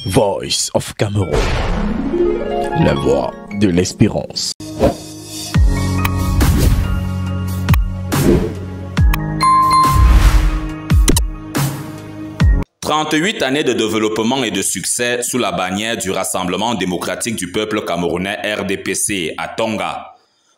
Voice of Cameroun, la voix de l'espérance. « 38 années de développement et de succès sous la bannière du Rassemblement démocratique du peuple camerounais RDPC à Tonga.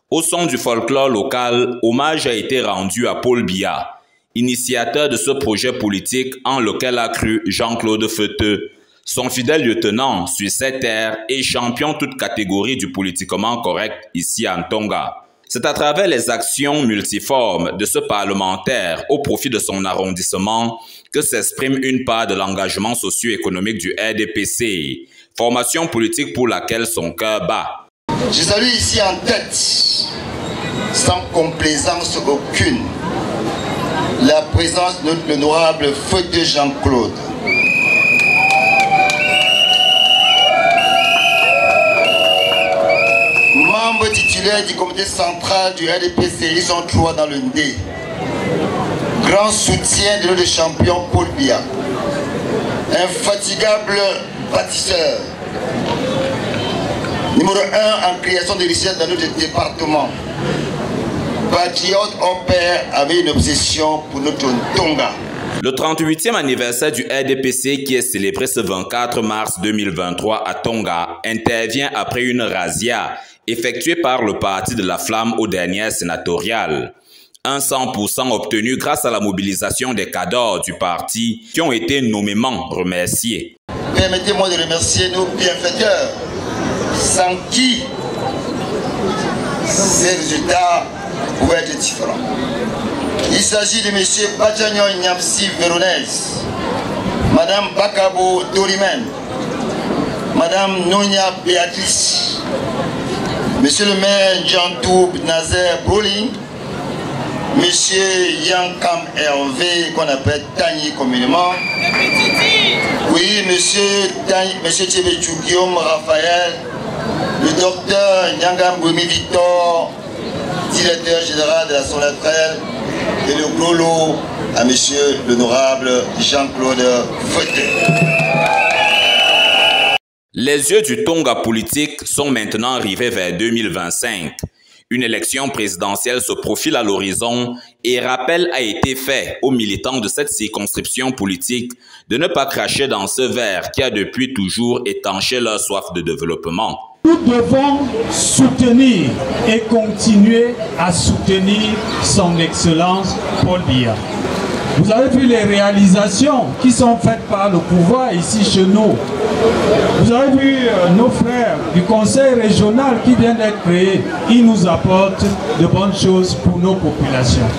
Au son du folklore local, hommage a été rendu à Paul Biya, initiateur de ce projet politique en lequel a cru Jean-Claude Feuteux, son fidèle lieutenant sur cette terre et champion toute catégorie du politiquement correct ici en Tonga. C'est à travers les actions multiformes de ce parlementaire au profit de son arrondissement que s'exprime une part de l'engagement socio-économique du RDPC, formation politique pour laquelle son cœur bat. Je salue ici en tête, sans complaisance aucune, la présence de notre honorable Feuteux Jean-Claude. Membre titulaire du comité central du RDPC, ils sont trois dans le nez. Grand soutien de notre champion Paul Biya. Infatigable bâtisseur. Numéro 1 en création de richesse dans notre département. Patriote au père avec une obsession pour notre Tonga. Le 38e anniversaire du RDPC qui est célébré ce 24 mars 2023 à Tonga intervient après une razzia effectuée par le Parti de la Flamme aux dernières sénatoriales. Un 100% obtenu grâce à la mobilisation des cadres du parti qui ont été nommément remerciés. Permettez-moi de remercier nos bienfaiteurs, sans qui ces résultats pouvaient être différents. Il s'agit de M. Badjanyo Nyapsi Véronèse, Mme Bakabo Dorimen, Mme Nonia Béatrice, M. le maire Jean-Toub Nazaire Brolin, M. Yankam Hervé, qu'on appelle Tani communément. Oui, M. Tchébéchou Guillaume Raphaël, le docteur Nyangam Boumi Victor, directeur général de la Sonatrelle, et le glolo à M. l'honorable Jean-Claude Feuteux. Les yeux du Tonga politique sont maintenant rivés vers 2025. Une élection présidentielle se profile à l'horizon et rappel a été fait aux militants de cette circonscription politique de ne pas cracher dans ce verre qui a depuis toujours étanché leur soif de développement. Nous devons soutenir et continuer à soutenir son Excellence Paul Biya. Vous avez vu les réalisations qui sont faites par le pouvoir ici chez nous. Vous avez vu nos frères du conseil régional qui vient d'être créé. Ils nous apportent de bonnes choses pour nos populations.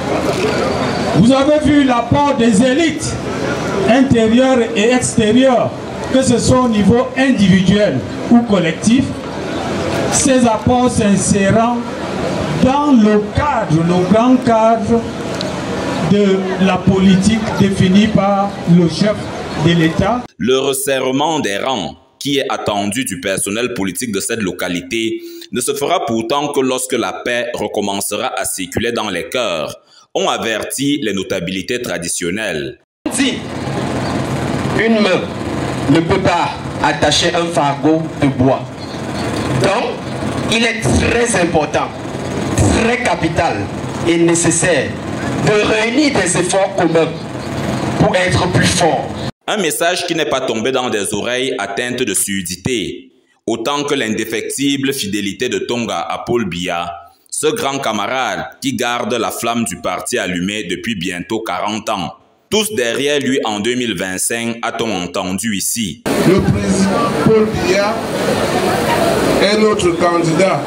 Vous avez vu l'apport des élites intérieures et extérieures, que ce soit au niveau individuel ou collectif. Ces apports s'insérant dans le grand cadre de la politique définie par le chef de l'État. Le resserrement des rangs qui est attendu du personnel politique de cette localité ne se fera pourtant que lorsque la paix recommencera à circuler dans les cœurs, ont averti les notabilités traditionnelles. Si une main ne peut pas attacher un fardeau de bois, donc il est très important, très capital et nécessaire de réunir des efforts communs pour être plus fort. Un message qui n'est pas tombé dans des oreilles atteintes de surdité, autant que l'indéfectible fidélité de Tonga à Paul Biya, ce grand camarade qui garde la flamme du parti allumée depuis bientôt 40 ans. Tous derrière lui en 2025, a-t-on entendu ici. Le président Paul Biya est notre candidat,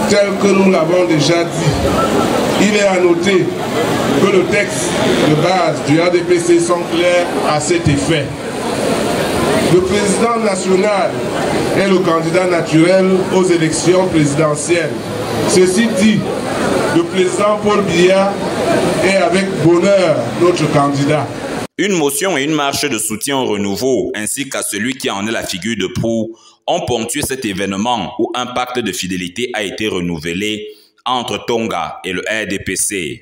tel que nous l'avons déjà dit. Il est à noter que le texte de base du RDPC sont clairs à cet effet. Le président national est le candidat naturel aux élections présidentielles. Ceci dit, le président Paul Biya est avec bonheur notre candidat. Une motion et une marche de soutien au renouveau, ainsi qu'à celui qui en est la figure de proue, ont ponctué cet événement où un pacte de fidélité a été renouvelé entre Tonga et le RDPC.